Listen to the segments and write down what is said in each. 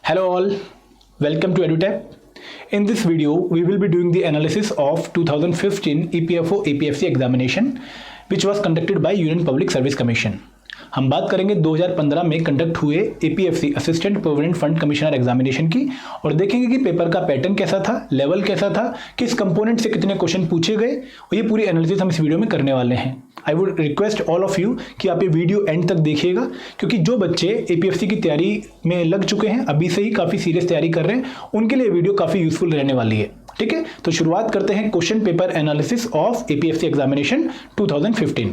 Hello all, welcome to EduTap. In this video, we will be doing the analysis of 2015 EPFO APFC examination which was conducted by Union Public Service Commission. हम बात करेंगे 2015 में conduct हुए APFC assistant provident fund commissioner examination की और देखेंगे कि paper का पैटर्न कैसा था, लेवल कैसा था, किस कंपोनेंट से कितने क्वेश्चन पूछे गए और ये पूरी एनालिसिस हम इस वीडियो में करने वाले हैं. I would request all of you कि आप ये वीडियो एंड तक देखिएगा क्योंकि जो बच्चे एपीएफसी की तैयारी में लग चुके हैं, अभी से ही काफ़ी सीरियस तैयारी कर रहे हैं, उनके लिए वीडियो काफ़ी यूजफुल रहने वाली है. ठीक है, तो शुरुआत करते हैं question paper analysis of APFC examination 2015.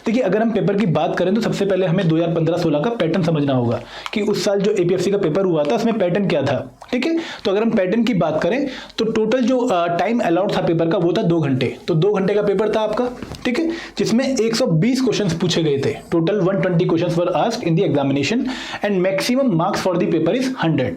देखिए, अगर हम पेपर की बात करें तो सबसे पहले हमें 2015-16 का पैटर्न समझना होगा कि उस साल जो एपीएफसी का पेपर हुआ था उसमें पैटर्न क्या था. ठीक है, तो अगर हम पैटर्न की बात करें तो टोटल जो टाइम अलाउड था पेपर का वो था 2 घंटे. तो 2 घंटे का पेपर था आपका. ठीक है, जिसमें 120 क्वेश्चन पूछे गए थे. Total 120 question were asked in the examination and maximum marks for the paper is 100.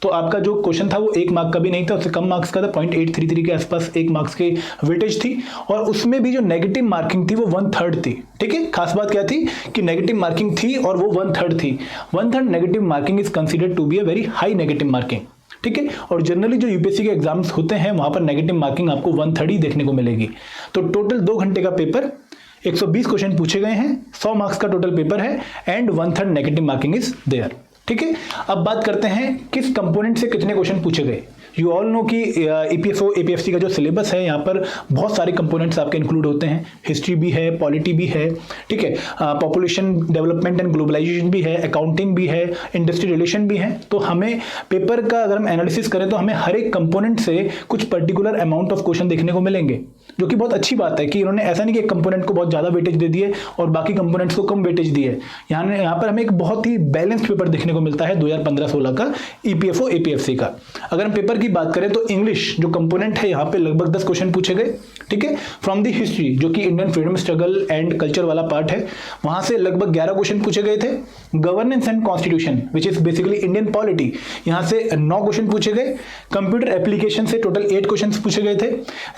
तो आपका जो क्वेश्चन था वो 1 मार्क का भी नहीं था, उससे कम मार्क्स का था. 0.833 के आसपास 1 मार्क्स की वेटेज थी और उसमें भी जो नेगेटिव मार्किंग थी वो 1/3 थी. ठीक है, खास बात क्या थी कि नेगेटिव मार्किंग थी और वो 1/3 थी. 1/3 negative marking is considered to be a very high negative marking. ठीक है, और जनरली जो यूपीएससी के एग्जाम्स होते हैं वहां पर नेगेटिव मार्किंग आपको 1/3 ही देखने को मिलेगी. तो टोटल 2 घंटे का पेपर, 120 क्वेश्चन पूछे गए हैं, 100 मार्क्स का टोटल पेपर है and 1/3 negative marking is there. ठीक है, अब बात करते हैं किस कंपोनेंट से कितने क्वेश्चन पूछे गए. यू ऑल नो कि ईपीएफओ एपीएफसी का जो सिलेबस है यहाँ पर बहुत सारे कंपोनेंट्स आपके इंक्लूड होते हैं. हिस्ट्री भी है, पॉलिटी भी है, ठीक है, पॉपुलेशन डेवलपमेंट एंड ग्लोबलाइजेशन भी है, अकाउंटिंग भी है, इंडस्ट्री रिलेशन भी है. तो हमें पेपर का अगर हम एनालिसिस करें तो हमें हर एक कंपोनेंट से कुछ पर्टिकुलर अमाउंट ऑफ क्वेश्चन देखने को मिलेंगे, जो कि बहुत अच्छी बात है कि इन्होंने ऐसा नहीं कि एक कंपोनेंट को बहुत ज़्यादा वेटेज दे दिए और बाकी कंपोनेंट्स को कम वेटेज दिए. यहाँ पर हमें एक बहुत ही बैलेंस्ड पेपर देखने को मिलता है 2015-16 का ईपीएफओ एपीएफसी का. अगर हम पेपर की बात करें तो इंग्लिश जो कंपोनेंट है यहाँ पे लगभग 10 क्वेश्चन पूछे गए. ठीक है, फ्रॉम दी हिस्ट्री जो कि Indian freedom struggle and culture वाला पार्ट है वहां से लगभग 11 क्वेश्चन पूछे गए थे. Governance and constitution which is basically Indian polity, यहाँ से 9 क्वेश्चन पूछे गए. कंप्यूटर एप्लीकेशन से टोटल 8 क्वेश्चन पूछे गए थे.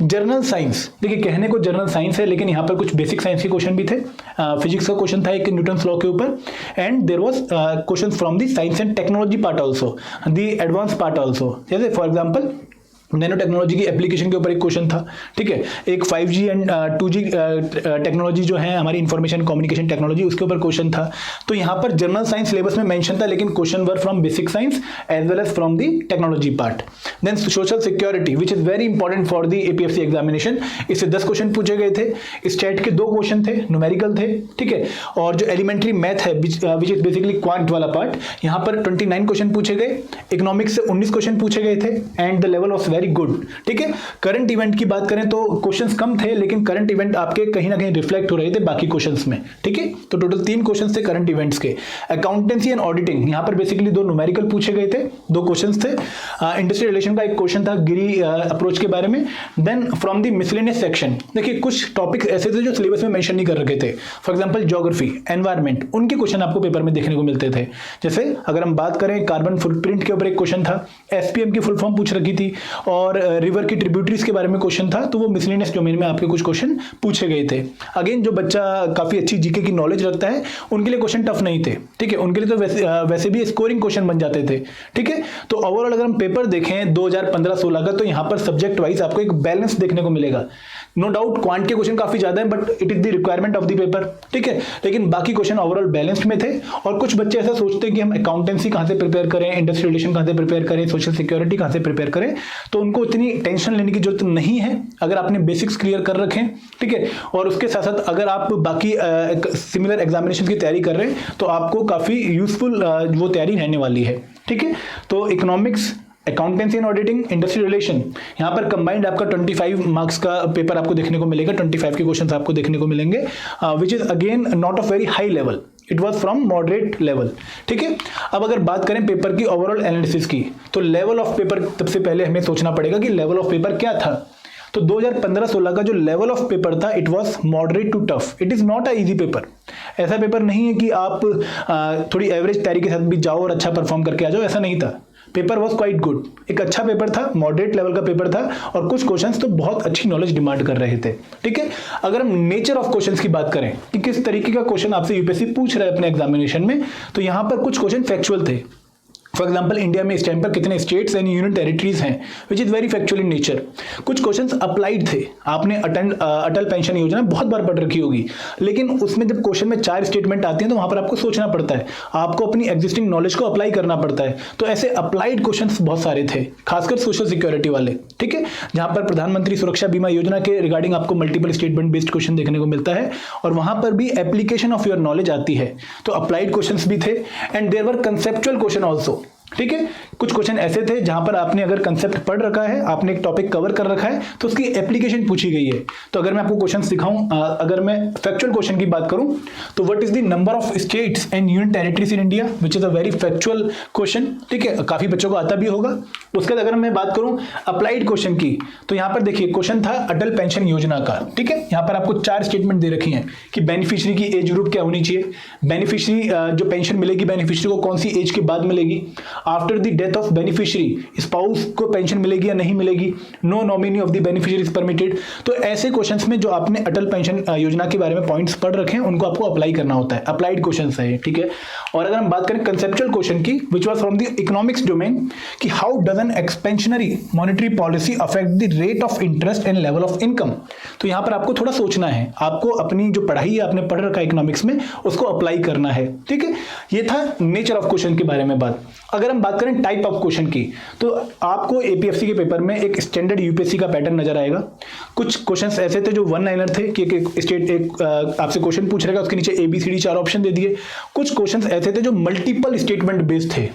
जर्नल साइंस, देखिए कहने को जर्नल साइंस है लेकिन यहाँ पर कुछ बेसिक साइंस के क्वेश्चन भी थे. फिजिक्स का क्वेश्चन था एक न्यूटन्स लॉ के ऊपर and there was question from the science and technology part also, the advance part also. जैसे फॉर एग्जाम्पल नैनो टेक्नोलॉजी की एप्लीकेशन के ऊपर एक क्वेश्चन था. ठीक है, एक 5G एंड 2G टेक्नोलॉजी जो है हमारी इंफॉर्मेशन कम्युनिकेशन टेक्नोलॉजी, उसके ऊपर क्वेश्चन था. तो यहाँ पर जनरल साइंस सिलेबस में मेंशन था लेकिन question were from basic science as well as from the technology part. Then social security which is very important for the APFC examination, इससे 10 क्वेश्चन पूछे गए थे. स्टेट के 2 क्वेश्चन थे, न्यूमेरिकल थे. ठीक है, और जो एलिमेंट्री मैथ है विच इज बेसिकली क्वांट वाला पार्ट, यहाँ पर 29 क्वेश्चन पूछे गए. इकोनॉमिक्स से 19 क्वेश्चन पूछे गए थे and the level of very good. ठीक है, करंट इवेंट की बात करें तो क्वेश्चंस कम थे लेकिन करंट इवेंट आपके कहीं ना कहीं रिफ्लेक्ट हो रहे थे बाकी क्वेश्चंस में. ठीक है, तो टोटल 3 क्वेश्चंस थे करंट इवेंट्स के. अकाउंटेंसी एंड ऑडिटिंग, यहां पर बेसिकली 2 न्यूमेरिकल पूछे गए थे, 2 क्वेश्चंस थे. इंडस्ट्री रिलेशन का एक क्वेश्चन था गिरी अप्रोच के बारे में. Then from the miscellaneous section, देखिए कुछ टॉपिक्स ऐसे थे जो सिलेबस में मेंशन नहीं कर रखे थे. फॉर एग्जांपल ज्योग्राफी, एनवायरमेंट, उनके क्वेश्चन आपको पेपर में देखने को मिलते थे. जैसे अगर हम बात करें कार्बन फुटप्रिंट के ऊपर एक क्वेश्चन था, एसपीएम की फुल फॉर्म पूछ रखी थी और रिवर की ट्रिब्यूटरीज के बारे में क्वेश्चन था. तो वो मिसलेनियस डोमेन में आपके कुछ क्वेश्चन पूछे गए थे. अगेन जो बच्चा काफी अच्छी जीके की नॉलेज रखता है उनके लिए क्वेश्चन टफ नहीं थे. ठीक है, उनके लिए तो वैसे भी स्कोरिंग क्वेश्चन बन जाते थे. ठीक है, तो ओवरऑल अगर हम पेपर देखें 2015-16 का तो यहाँ पर सब्जेक्ट वाइज आपको एक बैलेंस देखने को मिलेगा. नो डाउट क्वांट के क्वेश्चन काफी ज्यादा है but it is the requirement of the paper. ठीक है, लेकिन बाकी क्वेश्चन ओवरऑल बैलेंस्ड में थे. और कुछ बच्चे ऐसा सोचते हैं कि हम अकाउंटेंसी कहां से प्रिपेयर करें, इंडस्ट्री रिलेशन कहां से प्रिपेयर करें, सोशल सिक्योरिटी कहां से प्रिपेयर करें, तो उनको इतनी टेंशन लेने की जरूरत नहीं है अगर आपने बेसिक्स क्लियर कर रखे हैं. ठीक है, और उसके साथ साथ अगर आप बाकी सिमिलर एग्जामिनेशन की तैयारी कर रहे हैं तो आपको काफी यूजफुल वो तैयारी रहने वाली है. ठीक है, तो economics, accountancy and auditing, industry relation, यहाँ पर कंबाइंड आपका 25 मार्क्स का पेपर आपको देखने को मिलेगा. 25 के क्वेश्चंस आपको देखने को मिलेंगे which is again not of very high level, it was from moderate level. ठीक है, अब अगर बात करें पेपर की ओवरऑल एनालिसिस की तो लेवल ऑफ पेपर सबसे पहले हमें सोचना पड़ेगा कि लेवल ऑफ पेपर क्या था. तो 2015-16 का जो लेवल ऑफ पेपर था it was moderate to tough. It is not a easy paper. ऐसा पेपर नहीं है कि आप थोड़ी एवरेज तैयारी के साथ भी जाओ और अच्छा परफॉर्म करके आ जाओ, ऐसा नहीं था. पेपर वॉज क्वाइट गुड, एक अच्छा पेपर था, मॉडरेट लेवल का पेपर था और कुछ क्वेश्चंस तो बहुत अच्छी नॉलेज डिमांड कर रहे थे. ठीक है, अगर हम नेचर ऑफ क्वेश्चंस की बात करें कि किस तरीके का क्वेश्चन आपसे यूपीएससी पूछ रहा है अपने एग्जामिनेशन में, तो यहां पर कुछ क्वेश्चन फैक्चुअल थे, फॉर एग्जाम्पल इंडिया में इस टाइम पर कितने स्टेट्स एंड यूनियन टेरिटरीज हैं, विच is very factual in nature. कुछ क्वेश्चंस अप्लाइड थे, आपने अटल पेंशन योजना बहुत बार पढ़ रखी होगी, लेकिन उसमें जब क्वेश्चन में 4 स्टेटमेंट आती हैं तो वहां पर आपको सोचना पड़ता है, आपको अपनी एग्जिस्टिंग नॉलेज को अप्लाई करना पड़ता है। तो ऐसे अप्लाइड क्वेश्चंस बहुत सारे थे, खासकर सोशल सिक्योरिटी वाले, ठीक है, जहां पर प्रधानमंत्री सुरक्षा बीमा योजना के रिगार्डिंग आपको मल्टीपल स्टेटमेंट बेस्ड क्वेश्चन देखने को मिलता है, और वहां पर भी एप्लीकेशन ऑफ योर नॉलेज आती है। तो अप्लाइड क्वेश्चंस भी थे and there were conceptual question also, ठीक है। कुछ क्वेश्चन ऐसे थे जहां पर आपने अगर कंसेप्ट पढ़ रखा है, आपने एक टॉपिक कवर कर रखा है, तो उसकी एप्लीकेशन पूछी गई है। तो अगर मैं आपको क्वेश्चन दिखाऊं, अगर मैं फैक्चुअल क्वेश्चन की बात करूं, तो what is the number of states and union territories in India, which is a very factual question, ठीक है, काफी बच्चों को आता भी होगा। उसके बाद अगर मैं बात करूं अप्लाइड क्वेश्चन की, तो यहां पर देखिए क्वेश्चन था अटल पेंशन योजना का, ठीक है। यहां पर आपको 4 स्टेटमेंट दे रखी हैं कि बेनिफिशियरी की एज ग्रुप क्या होनी चाहिए, बेनिफिशियरी जो पेंशन मिलेगी बेनिफिशियरी को कौन सी एज के बाद मिलेगी, after the death of beneficiary spouse को पेंशन मिलेगी या नहीं मिलेगी, no nominee of the beneficiary is permitted. तो ऐसे क्वेश्चंस में जो आपने अटल पेंशन योजना के बारे में पॉइंट्स पढ़ रखे हैं उनको आपको अप्लाई करना होता है, अप्लाइड क्वेश्चंस है, ठीक है। और अगर हम बात करें कंसेप्चुअल क्वेश्चन की, which was from the economics domain, कि how does an expansionary monetary policy affect the rate of interest and level of income. तो यहां पर आपको थोड़ा सोचना है, आपको अपनी जो पढ़ाई आपने पढ़ रखा है इकोनॉमिक्स में उसको अप्लाई करना है, ठीक है। ये था नेचर ऑफ क्वेश्चन के बारे में बात। अगर हम बात करें टाइप ऑफ क्वेश्चन की, तो आपको एपीएफसी के पेपर में एक स्टैंडर्ड यूपीएससी का पैटर्न नजर आएगा। कुछ क्वेश्चंस ऐसे थे जो 1 लाइनर थे कि एक आपसे क्वेश्चन पूछ रहेगा, उसके नीचे ABCD 4 ऑप्शन दे दिए। कुछ क्वेश्चंस ऐसे थे जो मल्टीपल स्टेटमेंट बेस्ड थे,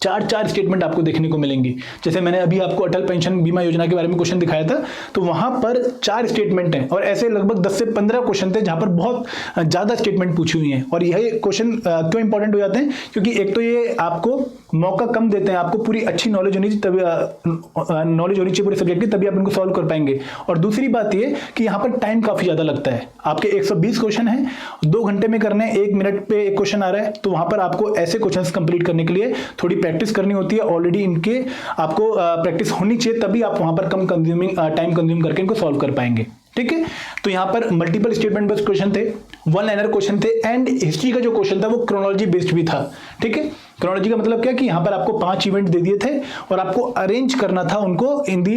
4 स्टेटमेंट आपको देखने को मिलेंगी। जैसे मैंने अभी आपको अटल पेंशन बीमा योजना के बारे में क्वेश्चन दिखाया था, तो वहां पर 4 स्टेटमेंट हैं, और ऐसे लगभग 10 से 15 क्वेश्चन थे जहां पर बहुत ज्यादा स्टेटमेंट पूछी हुई हैं। और यह क्वेश्चन क्यों इंपॉर्टेंट हो जाते हैं, क्योंकि एक तो ये आपको मौका कम देते हैं, आपको पूरी अच्छी नॉलेज होनी चाहिए, तभी नॉलेज होनी चाहिए पूरे सब्जेक्ट की, तभी आप इनको सॉल्व कर पाएंगे। और दूसरी बात ये कि यहाँ पर टाइम काफी ज्यादा लगता है, आपके 120 क्वेश्चन है, 2 घंटे में करने, 1 मिनट पे एक क्वेश्चन आ रहा है, तो वहां पर आपको ऐसे क्वेश्चंस कंप्लीट करने के लिए थोड़ी प्रैक्टिस करनी होती है। ऑलरेडी इनके आपको प्रैक्टिस होनी चाहिए, तभी आप वहां पर कम टाइम कंज्यूम करके इनको सॉल्व कर पाएंगे, ठीक है। तो यहां पर मल्टीपल स्टेटमेंट बेस्ड क्वेश्चन थे, 1 लाइनर क्वेश्चन थे, एंड हिस्ट्री का जो क्वेश्चन था वो क्रोनोलॉजी बेस्ड भी था, ठीक है। क्रोनोलॉजी का मतलब क्या कि यहां पर आपको 5 इवेंट दे दिए थे और आपको अरेंज करना था उनको in the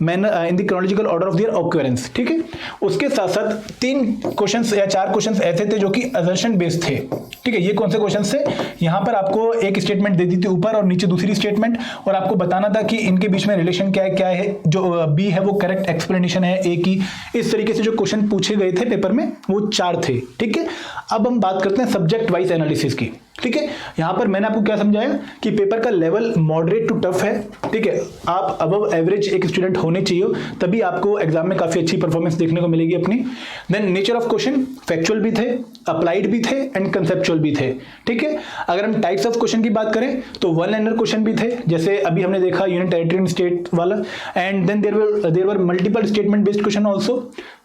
manner in the chronological order of their occurrence, ठीक है। उसके साथ साथ 3 क्वेश्चंस या 4 क्वेश्चंस ऐसे थे जो कि असर्शन बेस्ड थे, ठीक है। ये कौन से क्वेश्चंस थे, यहां पर आपको एक स्टेटमेंट दे दी थी ऊपर और नीचे दूसरी स्टेटमेंट, और आपको बताना था कि इनके बीच में रिलेशन क्या है, जो बी है वो करेक्ट एक्सप्लेनेशन है ए की। इस तरीके से जो क्वेश्चन पूछे गए थे पेपर में वो 4 थे, ठीक है। अब हम बात करते हैं सब्जेक्ट वाइज एनालिसिस की, ठीक है। यहां पर मैंने आपको क्या समझाया कि पेपर का लेवल मॉडरेट टू टफ है, ठीक है। आप अबव एवरेज एक स्टूडेंट होने चाहिए, तभी आपको एग्जाम में काफी अच्छी परफॉर्मेंस देखने को मिलेगी अपनी। Then nature of question factual भी थे, अप्लाइड भी थे एंड कंसेप्चुअल भी थे, ठीक है। अगर हम टाइप्स ऑफ क्वेश्चन की बात करें तो 1 लाइनर क्वेश्चन भी थे, जैसे अभी हमने देखा यूनियन टेरिटरी एंड स्टेट वाला, and then there were multiple statement based question also,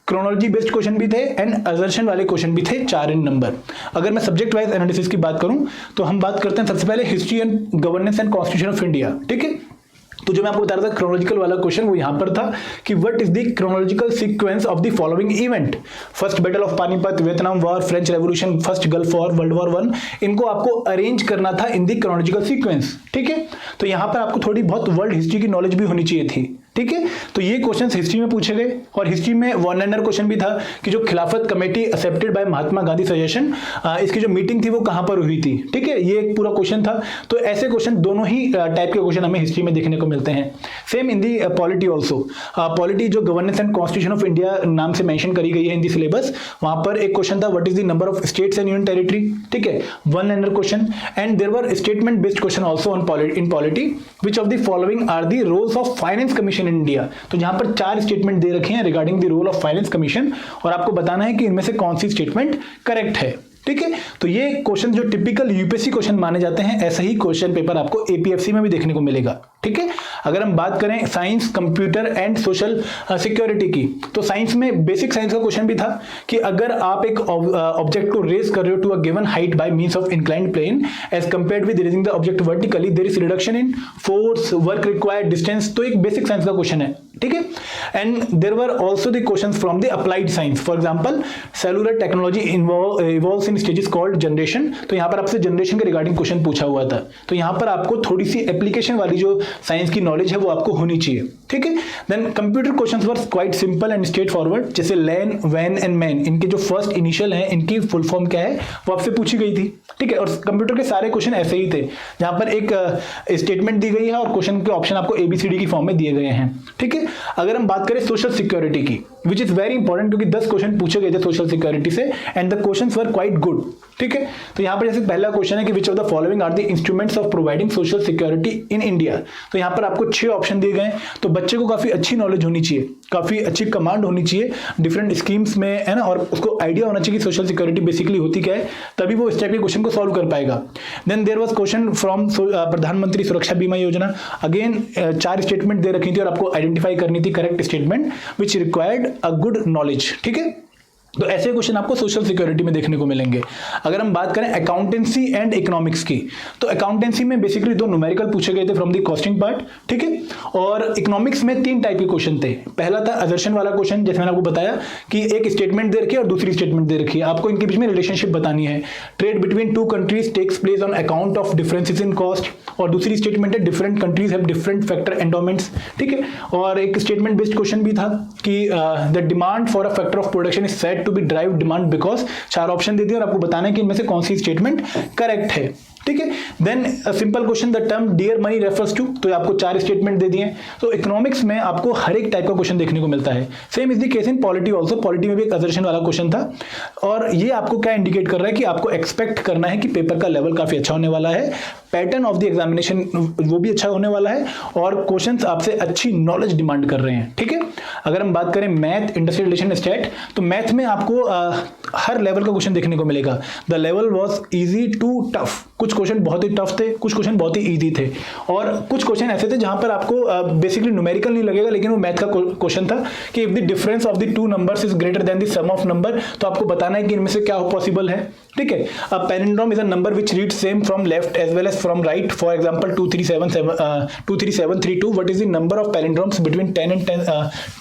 chronology based question भी थे एंड असर्शन वाले क्वेश्चन भी थे, 4 इन नंबर। अगर मैं सब्जेक्ट वाइज एनालिसिस की बात करूं तो हम बात करते हैं सबसे पहले history and governance and constitution of India, ठीक है। तो जो मैं आपको बता रहा था क्रोनोलॉजिकल वाला क्वेश्चन वो यहां पर था कि what is the chronological sequence of the following event, first battle of Panipat, Vietnam war, French revolution, first gulf war, world war 1, इनको आपको अरेंज करना था इन द क्रोनोलॉजिकल सीक्वेंस, ठीक है। तो यहां पर आपको थोड़ी बहुत वर्ल्ड हिस्ट्री की नॉलेज भी होनी चाहिए थी, ठीक है। तो ये क्वेश्चंस हिस्ट्री में पूछे गए, और हिस्ट्री में 1 लाइनर क्वेश्चन भी था कि जो खिलाफत committee accepted by Mahatma Gandhi suggestion, इसकी जो मीटिंग थी वो कहां पर हुई थी, ठीक है। ये एक पूरा क्वेश्चन था। तो ऐसे क्वेश्चन दोनों ही टाइप के क्वेश्चन हमें हिस्ट्री में देखने को मिलते हैं। Same in the polity also, polity जो governance and constitution of India नाम से मेंशन करी गई है इन दी सिलेबस, वहां पर एक क्वेश्चन था what is the number of states and union territory, ठीक है, 1 liner question. And there were statement based question also in polity, which of the following are the roles of finance commission in India. तो जहां पर 4 statement दे रखे हैं regarding the role of finance commission, और आपको बताना है कि इनमें से कौन सी स्टेटमेंट करेक्ट है, ठीक है। तो ये क्वेश्चन जो टिपिकल यूपीएससी क्वेश्चन माने जाते हैं, ऐसा ही क्वेश्चन पेपर आपको एपीएफसी में भी देखने को मिलेगा, ठीक है। अगर हम बात करें science, computer and social security की, तो साइंस में बेसिक साइंस का क्वेश्चन भी था कि अगर आप एक ऑब्जेक्ट को रेज कर रहे हो to a given height by means of inclined plane as compared with raising the object vertically, there is reduction in force, work required, distance. तो एक बेसिक साइंस का क्वेश्चन है, ठीक है। And there were also the questions from the applied science, for example cellular technology evolves in stages called generation, तो यहाँ पर आपसे जनरेशन के रिगार्डिंग क्वेश्चन पूछा हुआ था, तो यहाँ पर आपको थोड़ी सी एप्लीकेशन वाली जो साइंस की नॉलेज है वो आपको होनी चाहिए, ठीक है। Then computer questions were quite simple and straightforward, जैसे लैन, वैन एंड मैन, इनके जो फर्स्ट इनिशियल है इनकी फुल फॉर्म क्या है वो आपसे पूछी गई थी, ठीक है। और कंप्यूटर के सारे क्वेश्चन ऐसे ही थे, जहां पर एक स्टेटमेंट दी गई है और क्वेश्चन के ऑप्शन आपको ABCD की फॉर्म में दिए गए हैं, ठीक है। अगर हम बात करें सोशल सिक्योरिटी की, विच इज वेरी इंपॉर्टेंट, क्योंकि 10 क्वेश्चन पूछे गए थे सोशल सिक्योरिटी से and the questions were quite good, ठीक है। तो यहाँ पर जैसे पहला क्वेश्चन है कि which of the following are the instruments of providing social security in India, तो यहाँ पर आपको 6 ऑप्शन दिए गए, तो बच्चे को काफी अच्छी नॉलेज होनी चाहिए, काफी अच्छी कमांड होनी चाहिए डिफरेंट स्कीम्स में, है ना, और उसको आइडिया होना चाहिए कि सोशल सिक्योरिटी बेसिकली होती क्या है, तभी वो इस टाइप के क्वेश्चन को सॉल्व कर पाएगा। Then there was question from Pradhan Mantri Suraksha बीमा योजना, अगेन 4 स्टेटमेंट दे रखी थी और आपको आइडेंटिफाई करनी थी correct statement which required a good knowledge, ठीक है। तो ऐसे क्वेश्चन आपको सोशल सिक्योरिटी में देखने को मिलेंगे। अगर हम बात करें अकाउंटेंसी एंड इकोनॉमिक्स की, तो अकाउंटेंसी में बेसिकली 2 न्यूमेरिकल पूछे गए थे फ्रॉम द कॉस्टिंग पार्ट, ठीक है। और इकोनॉमिक्स में 3 टाइप के क्वेश्चन थे। पहला था असर्शन वाला क्वेश्चन, जैसे मैंने आपको बताया कि एक स्टेटमेंट दे रखी है और दूसरी स्टेटमेंट दे रखी है, आपको इनके बीच में रिलेशनशिप बतानी है। Trade between 2 countries takes place on account of differences in cost, और दूसरी स्टेटमेंट है different countries have different factor endowments, ठीक है। और एक स्टेटमेंट बेस्ड क्वेश्चन भी था कि the demand for a factor of production is said to be derived demand because, 4 option दे दिए और आपको बताना है कि इनमें से कौन सी स्टेटमेंट करेक्ट है, ठीक है। Then simple question, the term dear money refers to, तो आपको 4 स्टेटमेंट दे दिए। तो इकोनॉमिक्स में आपको हर एक टाइप का क्वेश्चन देखने को मिलता है। Same is the case in polity also, polity में भी एक असर्शन वाला क्वेश्चन था, और ये आपको क्या इंडिकेट कर रहा है कि आपको एक्सपेक्ट करना है कि पेपर का लेवल काफी अच्छा होने वाला है, पैटर्न ऑफ द एग्जामिनेशन वो भी अच्छा होने वाला है, और क्वेश्चंस आपसे अच्छी नॉलेज डिमांड कर रहे हैं, ठीक है। अगर हम बात करें मैथ, इंडस्ट्रियल रिलेशन, स्टैट, तो मैथ में आपको हर लेवल का क्वेश्चन देखने को मिलेगा। The level was easy to tough, कुछ क्वेश्चन बहुत ही टफ थे, कुछ क्वेश्चन बहुत ही इजी थे, और कुछ क्वेश्चन ऐसे थे जहां पर आपको बेसिकली न्यूमेरिकल नहीं लगेगा, लेकिन वो मैथ का क्वेश्चन था कि if the difference of the 2 numbers is greater than the sum of number, तो आपको बताना है कि इनमें से क्या पॉसिबल है, ठीक है। A palindrome is a number which reads same from left as well as from right, for example 23732, what is the number of palindromes between 10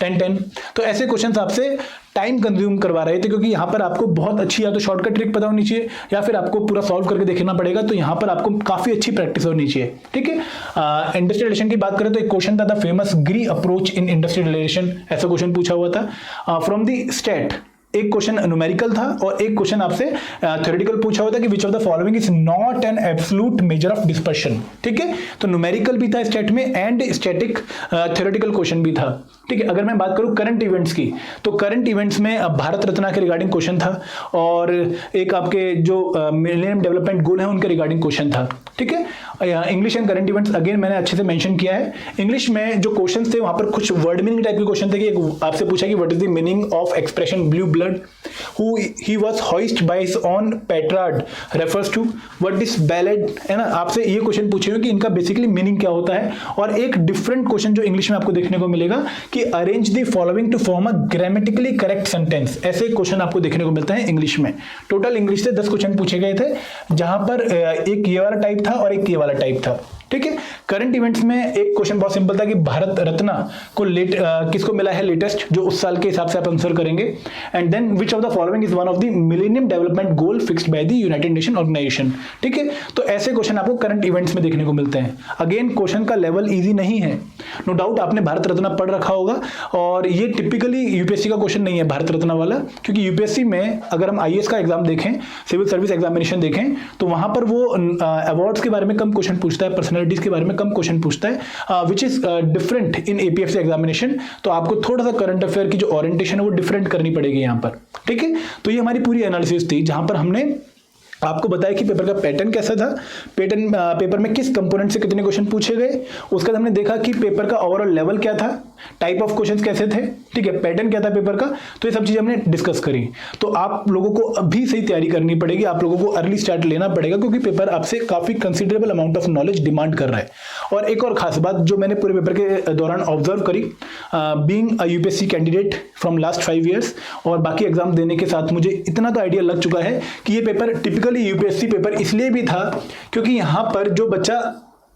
and 10? तो ऐसे क्वेश्चंस आपसे टाइम कंज्यूम करवा रहे थे, क्योंकि यहाँ पर आपको बहुत अच्छी या तो शॉर्टकट ट्रिक पता होनी चाहिए या फिर आपको पूरा सॉल्व करके देखना पड़ेगा, तो यहाँ पर आपको काफी अच्छी प्रैक्टिस होनी चाहिए, ठीक है। इंडस्ट्रियल रिलेशन की बात करें तो एक क्वेश्चन था द फेमस ग्री अप्रोच इन इंडस्ट्रियल रिलेशन, ऐसा क्वेश्चन पूछा हुआ था। फ्रॉम द स्टेट एक क्वेश्चन न्यूमेरिकल था और एक क्वेश्चन आपसे थ्योरेटिकल पूछा हुआ था कि which of the following is not an absolute measure of dispersion, ठीक है। तो न्यूमेरिकल भी था स्टेट में एंड स्टैटिक थ्योरेटिकल क्वेश्चन भी था, ठीक है। अगर मैं बात करूं करंट इवेंट्स की, तो करंट इवेंट्स में भारत रत्न के रिगार्डिंग क्वेश्चन था, और एक आपके जो मिलेनियम डेवलपमेंट गोल है उनके रिगार्डिंग क्वेश्चन था, ठीक है। English and current events again मैंने अच्छे से मेंशन किया है। इंग्लिश में जो क्वेश्चन थे वहां पर कुछ वर्ड मीनिंग टाइप के क्वेश्चन थे कि आपसे पूछा कि what is the meaning of expression blue blood, who he was hoist by his own petard refers to, what is ballad, है ना। आपसे ये क्वेश्चन पूछे हुए कि इनका बेसिकली मीनिंग क्या होता है। और एक डिफरेंट क्वेश्चन जो इंग्लिश में आपको देखने को मिलेगा कि arrange the following to form a grammatically correct sentence, ऐसे क्वेश्चन आपको देखने को मिलता है इंग्लिश में। टोटल इंग्लिश से 10 क्वेश्चन पूछे गए थे, जहां पर एक ये वाला टाइप था और एक ये वाला टाइप था, ठीक है। करंट इवेंट्स में एक क्वेश्चन बहुत सिंपल था कि भारत रत्न को किसको मिला है लेटेस्ट, जो उस साल के हिसाब से आप आंसर करेंगे। And then which of the following is one of the millennium development goal fixed by the United Nation Organisation, ठीक है। तो ऐसे क्वेश्चन आपको करंट इवेंट्स में देखने को मिलते हैं। अगेन क्वेश्चन का लेवल इजी नहीं है, नो डाउट आपने भारत रत्न पढ़ रखा होगा, और ये टिपिकली यूपीएससी का क्वेश्चन नहीं है भारत रत्न वाला, क्योंकि यूपीएससी में अगर हम आईएएस का एग्जाम देखें, सिविल सर्विस एग्जामिनेशन देखें, तो वहां पर वो अवार्ड्स के बारे में कम क्वेश्चन पूछता है, पर्सनैलिटीज के बारे में कम क्वेश्चन पूछता है, which is different in APSC examination. तो आपको थोड़ा सा करंट अफेयर की जो ओरिएंटेशन है वो डिफरेंट करनी पड़ेगी यहाँ पर, ठीक है। तो ये हमारी पूरी एनालिसिस थी, जहां पर हमने आपको बताया कि पेपर का पैटर्न कैसा था, पेपर में किस कंपोनेंट से कितने क्वेश्चन पूछे गए, उसके बाद हमने देखा कि पेपर का ओवरऑल लेवल क्या था, टाइप ऑफ क्वेश्चंस कैसे थे, ठीक है, पैटर्न क्या था पेपर का, तो ये सब चीजें हमने डिस्कस करी। तो आप लोगों को अभी सही तैयारी करनी पड़ेगी, आप लोगों को अर्ली स्टार्ट लेना पड़ेगा, क्योंकि पेपर आपसे काफी considerable amount of knowledge demand कर रहा है। और एक और खास बात जो मैंने पूरे पेपर के दौरान ऑब्जर्व करी, being a UPSC candidate from last 5 years और बाकी एग्जाम देने के साथ मुझे इतना तो आइडिया लग चुका है कि ये पेपर टिपिकली यूपीएससी पेपर इसलिए भी था क्योंकि यहाँ पर जो बच्चा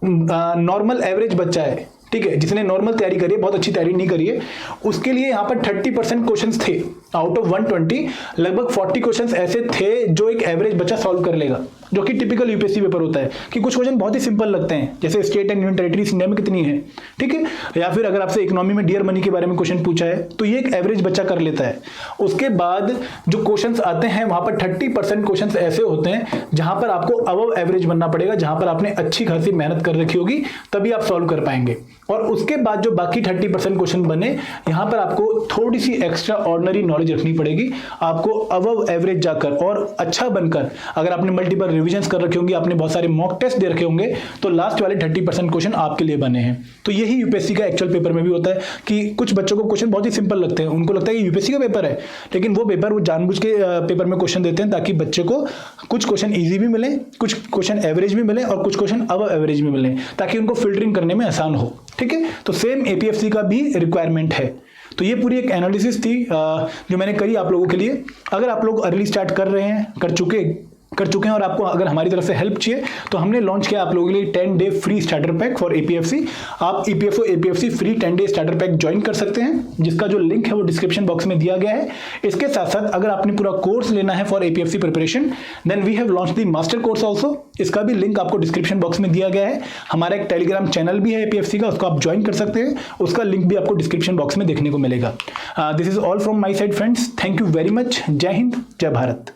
नॉर्मल एवरेज बच्चा है, ठीक है, जिसने नॉर्मल तैयारी करी है, बहुत अच्छी तैयारी नहीं करी है, उसके लिए यहाँ पर 30% क्वेश्चंस थे आउट ऑफ 120। लगभग 40 क्वेश्चंस ऐसे थे जो एक एवरेज बच्चा सॉल्व कर लेगा, जो कि टिपिकल यूपीएससी पेपर होता है कि कुछ क्वेश्चन बहुत ही सिंपल लगते हैं, जैसे state and union territories India में कितनी है, ठीक है, या फिर अगर आपसे इकोनॉमी में डियर मनी के बारे में क्वेश्चन पूछा है तो ये एक एवरेज बच्चा कर लेता है। उसके बाद जो क्वेश्चंस आते हैं वहां पर 30% क्वेश्चंस ऐसे होते हैं जहां पर आपको अबव एवरेज बनना पड़ेगा, जहां पर आपने अच्छी खासी मेहनत कर रखी होगी, तभी आप सॉल्व कर पाएंगे। और उसके बाद जो बाकी 30% क्वेश्चन बने, यहां पर आपको थोड़ी सी एक्स्ट्रा ऑर्डिनरी नॉलेज रखनी पड़ेगी, आपको अबव एवरेज जाकर और अच्छा बनकर, अगर आपने मल्टीपल रिविजन्स कर रखे होंगे, आपने बहुत सारे मॉक टेस्ट दे रखे होंगे, तो लास्ट वाले 30% क्वेश्चन आपके लिए बने हैं। तो यही यूपीएससी का एक्चुअल पेपर में भी होता है कि कुछ बच्चों को क्वेश्चन बहुत ही सिंपल लगते हैं, उनको लगता है कि यूपीएससी का पेपर है, लेकिन वो पेपर वो जानबूझ के पेपर में क्वेश्चन देते हैं ताकि बच्चे को कुछ क्वेश्चन ईजी भी मिले, कुछ क्वेश्चन एवरेज भी मिले और कुछ क्वेश्चन अबव एवरेज भी मिले, ताकि उनको फिल्टरिंग करने में आसान हो। ठीक है, तो सेम एपीएफसी का भी रिक्वायरमेंट है। तो ये पूरी एक एनालिसिस थी जो मैंने करी आप लोगों के लिए। अगर आप लोग अर्ली स्टार्ट कर रहे हैं, कर चुके हैं और आपको अगर हमारी तरफ से हेल्प चाहिए तो हमने लॉन्च किया आप लोगों के लिए 10 day free starter pack for APFC. आप EPFO APFC free 10 day starter pack join कर सकते हैं, जिसका जो लिंक है वो डिस्क्रिप्शन बॉक्स में दिया गया है। इसके साथ साथ अगर आपने पूरा कोर्स लेना है for APFC preparation, then we have launch the master course also. इसका भी लिंक आपको डिस्क्रिप्शन बॉक्स में दिया गया है। हमारा एक टेलीग्राम चैनल भी है एपीएफसी का, उसको आप ज्वाइन कर सकते हैं, उसका लिंक भी आपको डिस्क्रिप्शन बॉक्स में देखने को मिलेगा। This is all from my side friends, thank you very much. जय हिंद, जय भारत।